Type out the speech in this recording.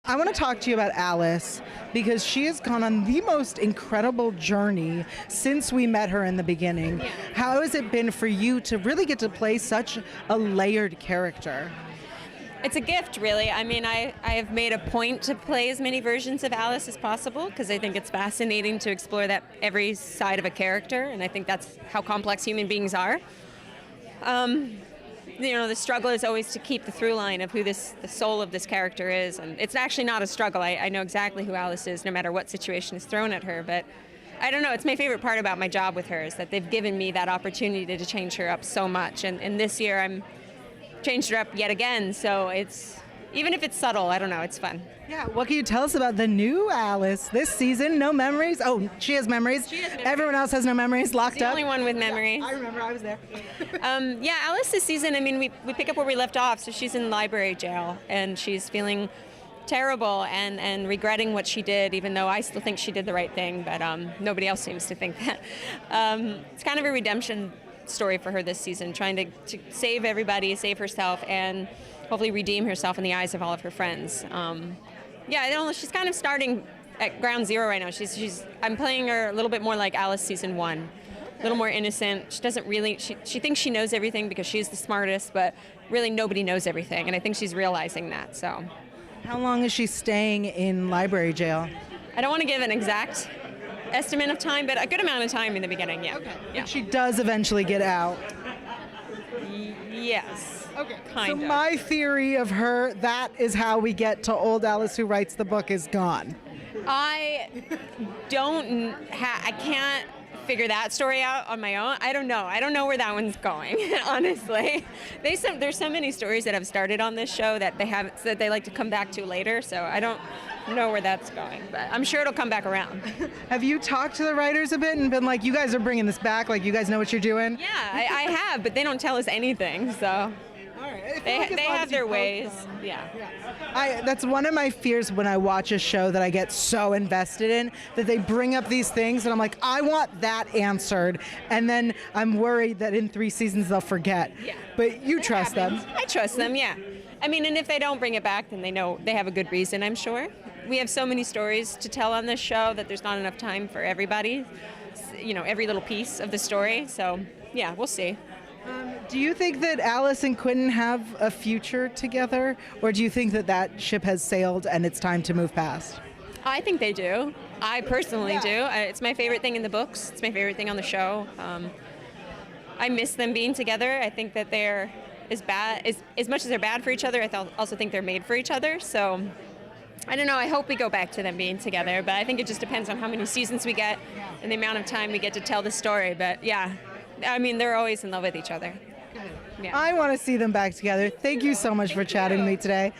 I want to talk to you about Alice because she has gone on the most incredible journey since we met her in the beginning. How has it been for you to really get to play such a layered character? It's a gift, really. I mean, I have made a point to play as many versions of Alice as possible because I think it's fascinating to explore that every side of a character, and I think that's how complex human beings are. The struggle is always to keep the through line of who the soul of this character is, and it's actually not a struggle. I know exactly who Alice is, no matter what situation is thrown at her, but I don't know, it's my favorite part about my job with her is that they've given me that opportunity to change her up so much, and this year I'm changed her up yet again, so it's, even if it's subtle, I don't know, it's fun. Yeah, what can you tell us about the new Alice this season? No memories? Oh, she has memories. She has memories. Everyone else has no memories, locked She's the up. only one with memories. Yeah, I remember, I was there. Alice this season, I mean, we pick up where we left off, so she's in library jail, and she's feeling terrible and regretting what she did, even though I still think she did the right thing, but nobody else seems to think that. It's kind of a redemption story for her this season, trying to save everybody, save herself, and hopefully redeem herself in the eyes of all of her friends. I don't know, she's kind of starting at ground zero right now. I'm playing her a little bit more like Alice season 1, a little more innocent. She doesn't really, she thinks she knows everything because she's the smartest, but really nobody knows everything, and I think she's realizing that, so. How long is she staying in library jail? I don't want to give an exact estimate of time, but a good amount of time in the beginning, yeah. Okay. Yeah. But she does eventually get out. Yes. Okay. Kind of. My theory of her, that is how we get to old Alice who writes the book, is gone. I can't figure that story out on my own. I don't know where that one's going, honestly. There's so many stories that have started on this show that they like to come back to later, so I don't know where that's going, but I'm sure it'll come back around. Have you talked to the writers a bit and been like, you guys are bringing this back, like you guys know what you're doing? Yeah, I have, but they don't tell us anything, so. All right. They have their ways. Yeah. That's one of my fears when I watch a show that I get so invested in, that they bring up these things and I'm like, I want that answered. And then I'm worried that in 3 seasons they'll forget. Yeah. But you trust them. I trust them, yeah. I mean, and if they don't bring it back, then they know they have a good reason, I'm sure. We have so many stories to tell on this show that there's not enough time for everybody, every little piece of the story. So, yeah, we'll see. Do you think that Alice and Quentin have a future together, or do you think that that ship has sailed and it's time to move past? I think they do. I personally do. It's my favorite thing in the books. It's my favorite thing on the show. I miss them being together. I think that they're as much as they're bad for each other, I also think they're made for each other. So I don't know. I hope we go back to them being together, but I think it just depends on how many seasons we get and the amount of time we get to tell the story. But yeah, I mean, they're always in love with each other. Yeah. I want to see them back together. Thank you so much for chatting with me today.